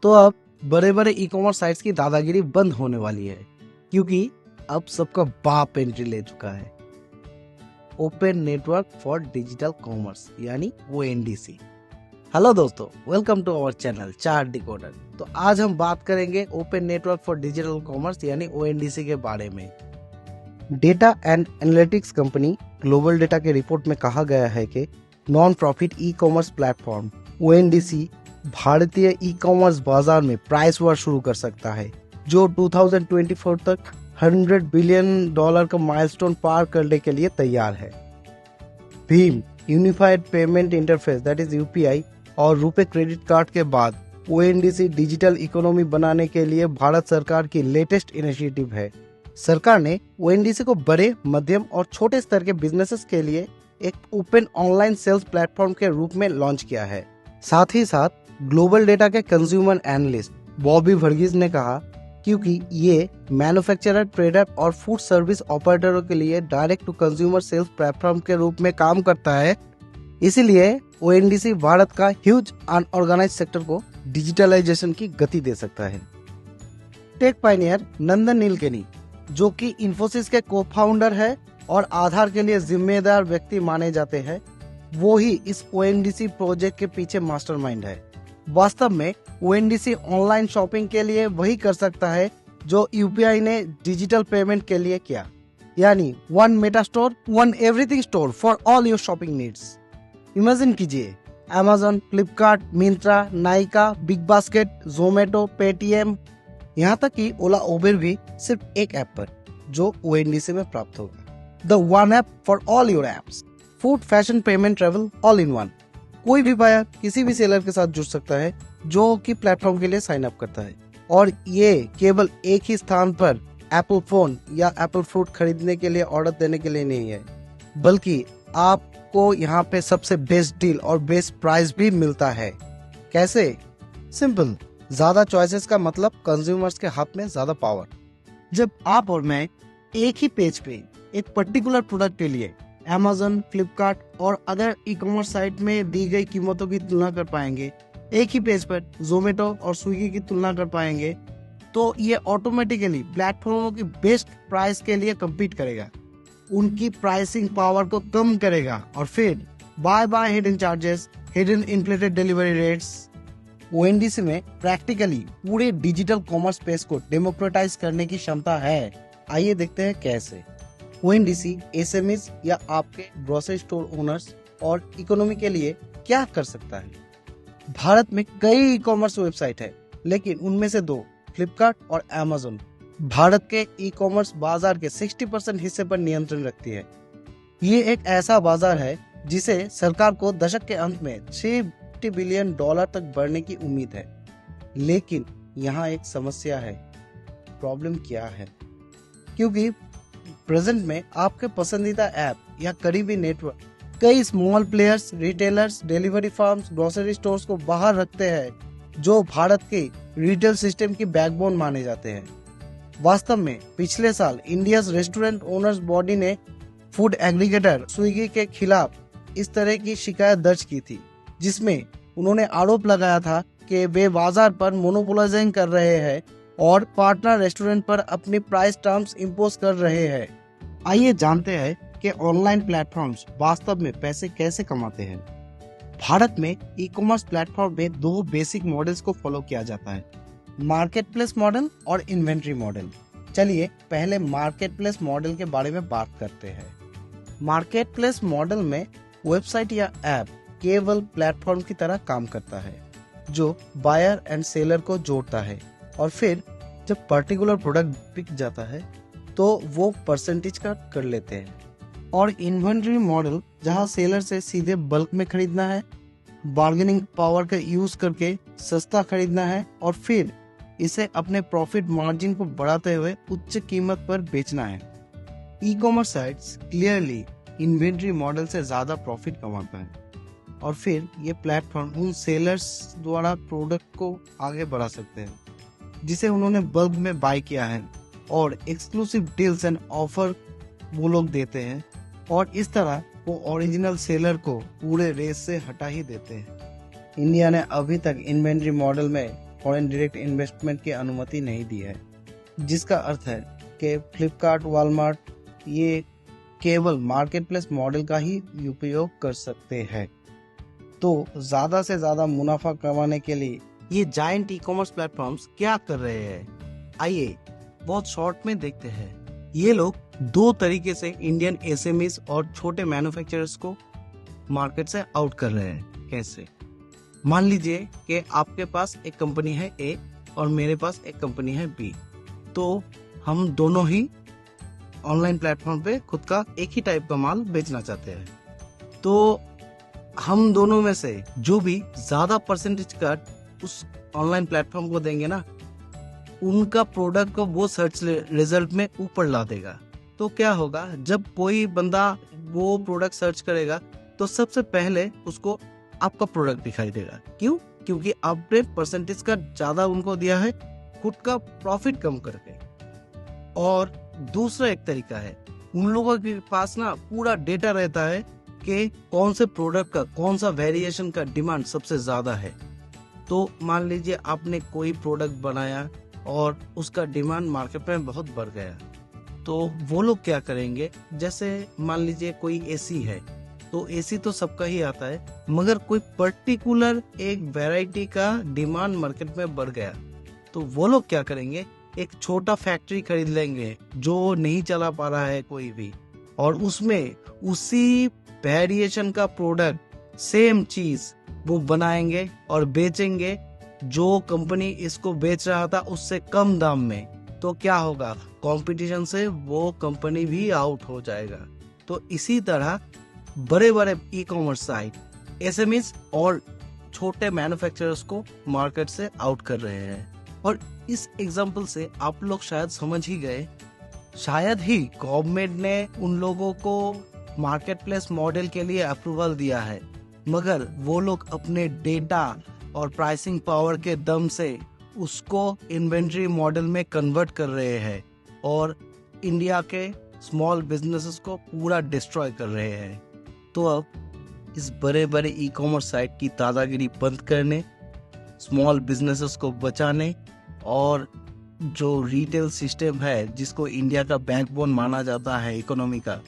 तो अब बड़े बड़े ई कॉमर्स साइट्स की दादागिरी बंद होने वाली है, क्योंकि अब सबका बाप एंट्री ले चुका है, open network for digital commerce यानी ONDC। हेलो दोस्तों, welcome to our channel chart decoder. तो आज हम बात करेंगे ओपन नेटवर्क फॉर डिजिटल कॉमर्स यानी ONDC के बारे में। Data and analytics company global data के रिपोर्ट में कहा गया है कि non profit e commerce platform ONDC भारतीय ई कॉमर्स बाजार में प्राइस वॉर शुरू कर सकता है, जो 2024 तक $100 बिलियन का माइलस्टोन पार करने के लिए तैयार है। Bhim unified payment interface that is UPI और रुपे क्रेडिट कार्ड के बाद ONDC डिजिटल इकोनॉमी बनाने के लिए भारत सरकार की लेटेस्ट इनिशिएटिव है। सरकार ने ONDC को बड़े, मध्यम और छोटे स्तर के बिजनेसेस के लिए एक ओपन ऑनलाइन सेल्स प्लेटफॉर्म के रूप में लॉन्च किया है। साथ ही साथ ग्लोबल डेटा के कंज्यूमर एनालिस्ट बॉबी वर्गीज ने कहा, क्योंकि ये मैन्युफैक्चरर, ट्रेडर और फूड सर्विस ऑपरेटरों के लिए direct to consumer sales platform के रूप में काम करता है, इसीलिए ONDC भारत का ह्यूज अनऑर्गेनाइज्ड सेक्टर को डिजिटलाइजेशन की गति दे सकता है। टेक पायनियर नंदन नीलकेनी, जो कि इन्फोसिस के को फाउंडर है और आधार के लिए जिम्मेदार व्यक्ति माने जाते हैं, वो ही इस ONDC प्रोजेक्ट के पीछे मास्टरमाइंड है। वास्तव में ONDC ऑनलाइन शॉपिंग के लिए वही कर सकता है जो UPI ने डिजिटल पेमेंट के लिए किया, यानी one Meta store, one everything store for all your shopping needs. Imagine कीजिए, Amazon, Flipkart, Myntra, Nykaa, big basket, Zomato, Paytm, यहाँ तक कि ओला, उबेर भी सिर्फ एक ऐप पर, जो ONDC में प्राप्त होगा। The one app for all your apps. Food, fashion, payment, travel all in one. कोई भी बायर किसी भी सेलर के साथ जुड़ सकता है जो कि प्लेटफॉर्म के लिए साइन अप करता है, और ये केवल एक ही स्थान पर एप्पल फोन या एप्पल फ्रूट खरीदने के लिए ऑर्डर देने के लिए नहीं है, बल्कि आपको यहाँ पे सबसे बेस्ट डील और बेस्ट प्राइस भी मिलता है। कैसे? सिंपल, ज्यादा चॉइसेस का मतलब कंज्यूमर्स के हाथ में ज्यादा पावर। जब आप और मैं एक ही पेज पे एक पर्टिकुलर प्रोडक्ट के लिए Amazon, फ्लिपकार्ट और अदर ई कॉमर्स साइट में दी गई कीमतों की तुलना कर पाएंगे, एक ही पेज पर जोमेटो और स्विगी की तुलना कर पाएंगे, तो ये ऑटोमेटिकली प्लेटफॉर्मों की बेस्ट प्राइस के लिए कम्पीट करेगा, उनकी प्राइसिंग पावर को कम करेगा, और फिर by hidden charges, hidden inflated delivery rates. ONDC में प्रैक्टिकली पूरे डिजिटल कॉमर्स स्पेस को डेमोक्रेटाइज करने की क्षमता है। आइए देखते हैं कैसे। ONDC SMEs या आपके ग्रोसरी स्टोर ओनर्स और इकोनॉमी के लिए क्या कर सकता है? भारत में कई ई कॉमर्स वेबसाइट है, लेकिन उनमें से दो, फ्लिपकार्ट और Amazon, भारत के ई कॉमर्स बाजार के 60% हिस्से पर नियंत्रण रखती है। ये एक ऐसा बाजार है जिसे सरकार को दशक के अंत में $60 बिलियन तक बढ़ने की उम्मीद है। लेकिन यहाँ एक समस्या है। प्रॉब्लम क्या है? क्योंकि प्रेजेंट में आपके पसंदीदा ऐप या करीबी नेटवर्क कई small players, retailers, delivery farms, grocery stores को बाहर रखते हैं, जो भारत के रिटेल सिस्टम की बैकबोन माने जाते हैं। वास्तव में पिछले साल इंडिया रेस्टोरेंट ओनर्स बॉडी ने फूड एग्रीगेटर स्विगी के खिलाफ इस तरह की शिकायत दर्ज की थी, जिसमें उन्होंने आरोप लगाया था कि वे बाजार पर मोनोपोलाइजिंग कर रहे हैं और पार्टनर रेस्टोरेंट पर अपनी प्राइस टर्म्स इम्पोज कर रहे हैं। आइए जानते हैं कि ऑनलाइन प्लेटफॉर्म्स वास्तव में पैसे कैसे कमाते हैं। भारत में ई कॉमर्स प्लेटफॉर्म में दो बेसिक मॉडल्स को फॉलो किया जाता है, मार्केट प्लेस मॉडल और इन्वेंट्री मॉडल। चलिए पहले मार्केट प्लेस मॉडल के बारे में बात करते हैं। मार्केट प्लेस मॉडल में वेबसाइट या ऐप केवल प्लेटफॉर्म की तरह काम करता है, जो बायर एंड सेलर को जोड़ता है, और फिर जब पर्टिकुलर प्रोडक्ट बिक जाता है तो वो परसेंटेज कट कर लेते हैं। और इन्वेंट्री मॉडल, जहां सेलर से सीधे बल्क में खरीदना है, बार्गेनिंग पावर का यूज करके सस्ता खरीदना है, और फिर इसे अपने प्रॉफिट मार्जिन को बढ़ाते हुए उच्च कीमत पर बेचना है। E commerce sites clearly inventory model से ज्यादा प्रॉफिट कमाता है, और फिर ये प्लेटफॉर्म उन सेलर्स द्वारा प्रोडक्ट को आगे बढ़ा सकते हैं जिसे उन्होंने बल्क में बाय किया है, और एक्सक्लूसिव डील्स एंड ऑफर वो लोग देते हैं, और इस तरह वो ओरिजिनल सेलर को पूरे रेस से हटा ही देते हैं। इंडिया ने अभी तक इन्वेंट्री मॉडल में फॉरेन डायरेक्ट इन्वेस्टमेंट की अनुमति नहीं दी है, जिसका अर्थ है कि फ्लिपकार्ट, वॉलमार्ट ये केवल मार्केट प्लेस मॉडल का ही उपयोग कर सकते हैं। तो ज़्यादा से ज़्यादा मुनाफा कमाने के लिए ये जायंट ई कॉमर्स प्लेटफॉर्म्स क्या कर रहे हैं, आइए बहुत शॉर्ट में देखते हैं। ये लोग दो तरीके से इंडियन एसएमईज और छोटे मैन्युफैक्चरर्स को मार्केट से आउट कर रहे हैं। कैसे? मान लीजिए कि आपके पास एक कंपनी है ए और मेरे पास एक कंपनी है बी, तो हम दोनों ही ऑनलाइन प्लेटफॉर्म पे खुद का एक ही टाइप का माल बेचना चाहते हैं। तो हम दोनों में से जो भी ज्यादा परसेंटेज कट उस ऑनलाइन प्लेटफॉर्म को देंगे ना, उनका प्रोडक्ट को वो सर्च रिजल्ट में ऊपर ला देगा। तो क्या होगा, जब कोई बंदा वो प्रोडक्ट सर्च करेगा तो सबसे पहले उसको आपका प्रोडक्ट दिखाई देगा। क्यों? क्योंकि आपने परसेंटेज का ज्यादा उनको दिया है, खुद का प्रॉफिट कम करके। और दूसरा एक तरीका है, उन लोगों के पास ना पूरा डेटा रहता है कि कौन से प्रोडक्ट का कौन सा वेरिएशन का डिमांड सबसे ज्यादा है। तो मान लीजिए आपने कोई प्रोडक्ट बनाया और उसका डिमांड मार्केट में बहुत बढ़ गया, तो वो लोग क्या करेंगे, जैसे मान लीजिए कोई एसी है, तो एसी तो सबका ही आता है, मगर कोई पर्टिकुलर एक वैरायटी का डिमांड मार्केट में बढ़ गया, तो वो लोग क्या करेंगे, एक छोटा फैक्ट्री खरीद लेंगे जो नहीं चला पा रहा है कोई भी, और उसमें उसी वेरिएशन का प्रोडक्ट सेम चीज वो बनाएंगे और बेचेंगे जो कंपनी इसको बेच रहा था उससे कम दाम में। तो क्या होगा, कंपटीशन से वो कंपनी भी आउट हो जाएगा। तो इसी तरह बड़े बड़े ई कॉमर्स साइट एसएमईज और छोटे मैन्युफैक्चरर्स को मार्केट से आउट कर रहे हैं। और इस एग्जांपल से आप लोग शायद समझ ही गए, शायद ही गवर्नमेंट ने उन लोगों को मार्केट प्लेस मॉडल के लिए अप्रूवल दिया है, मगर वो लोग अपने डेटा और प्राइसिंग पावर के दम से उसको इन्वेंट्री मॉडल में कन्वर्ट कर रहे हैं और इंडिया के स्मॉल बिजनेसेस को पूरा डिस्ट्रॉय कर रहे हैं। तो अब इस बड़े बड़े ई कॉमर्स साइट की दादागिरी बंद करने, स्मॉल बिजनेसेस को बचाने और जो रिटेल सिस्टम है जिसको इंडिया का बैकबोन माना जाता है इकोनॉमी का,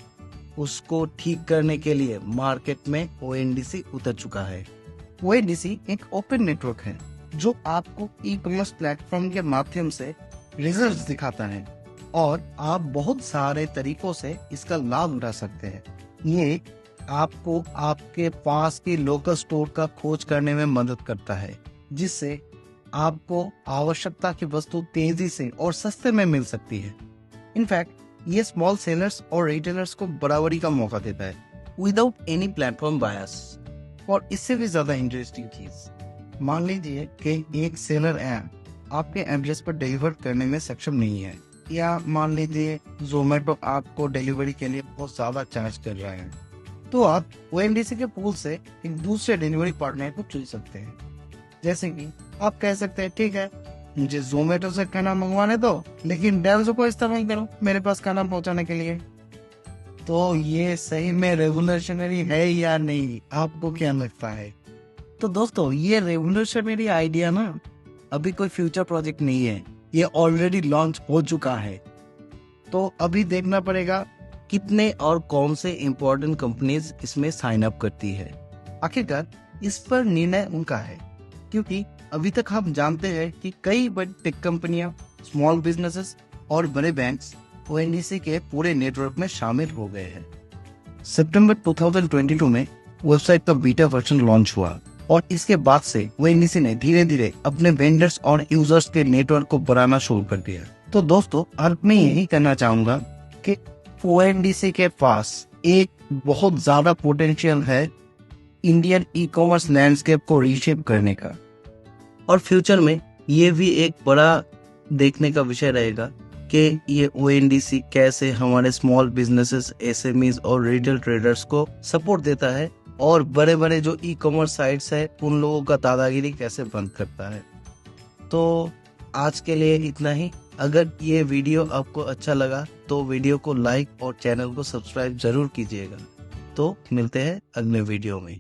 उसको ठीक करने के लिए मार्केट में ओएनडीसी उतर चुका है। ओएनडीसी एक ओपन नेटवर्क है जो आपको ई कॉमर्स प्लेटफॉर्म के माध्यम से रिजल्ट्स दिखाता है और आप बहुत सारे तरीकों से इसका लाभ उठा सकते हैं। ये आपको आपके पास के लोकल स्टोर का खोज करने में मदद करता है, जिससे आपको आवश्यकता की वस्तु तेजी से और सस्ते में मिल सकती है। इनफैक्ट ये स्मॉल सेलर्स और रिटेलर्स को बराबरी का मौका देता है विदाउट एनी प्लेटफॉर्म बायस। और इससे भी ज्यादा इंटरेस्टिंग चीज, मान लीजिए कि एक सेलर ऐप आपके एड्रेस पर डिलीवर करने में सक्षम नहीं है, या मान लीजिए जोमेटो आपको डिलीवरी के लिए बहुत ज्यादा चार्ज कर रहा है, तो आप ओएनडीसी के पूल से एक दूसरे डिलीवरी पार्टनर को चुन सकते हैं। जैसे कि आप कह सकते हैं, ठीक है मुझे जोमेटो से खाना मंगवाने दो, लेकिन डेल्सो को इस्तेमाल करो मेरे पास खाना पहुंचाने के लिए। तो ये सही में रेवोल्यूशनरी है या नहीं, आपको क्या लगता है? तो दोस्तों, ये रेवोल्यूशनरी आइडिया ना अभी कोई फ्यूचर प्रोजेक्ट नहीं है, ये ऑलरेडी लॉन्च हो चुका है। तो अभी देखना पड़ेगा कितने और कौन से इम्पोर्टेंट कंपनीज इसमें साइन अप करती है। आखिरकार इस पर निर्णय उनका है, क्योंकि अभी तक हम जानते हैं कि कई बड़ी टेक कंपनियां, स्मॉल बिजनेसेस और बड़े बैंक्स ओएनडीसी के पूरे नेटवर्क में शामिल हो गए हैं। सितंबर 2022 में वेबसाइट का बीटा वर्जन लॉन्च हुआ और इसके बाद से ओएनडीसी ने धीरे धीरे अपने वेंडर्स और यूजर्स के नेटवर्क को बढ़ाना शुरू कर दिया। तो दोस्तों, अंत में यही कहना चाहूंगा कि ओएनडीसी के पास एक बहुत ज्यादा पोटेंशियल है इंडियन ई कॉमर्स लैंडस्केप को रीशेप करने का, और फ्यूचर में ये भी एक बड़ा देखने का विषय रहेगा कि ये ओएनडीसी कैसे हमारे स्मॉल बिजनेसेस, एसएमईज और रिटेल ट्रेडर्स को सपोर्ट देता है और बड़े बड़े जो ई कॉमर्स साइट्स है उन लोगों का दादागिरी कैसे बंद करता है। तो आज के लिए इतना ही। अगर ये वीडियो आपको अच्छा लगा तो वीडियो को लाइक और चैनल को सब्सक्राइब जरूर कीजिएगा। तो मिलते हैं अगले वीडियो में।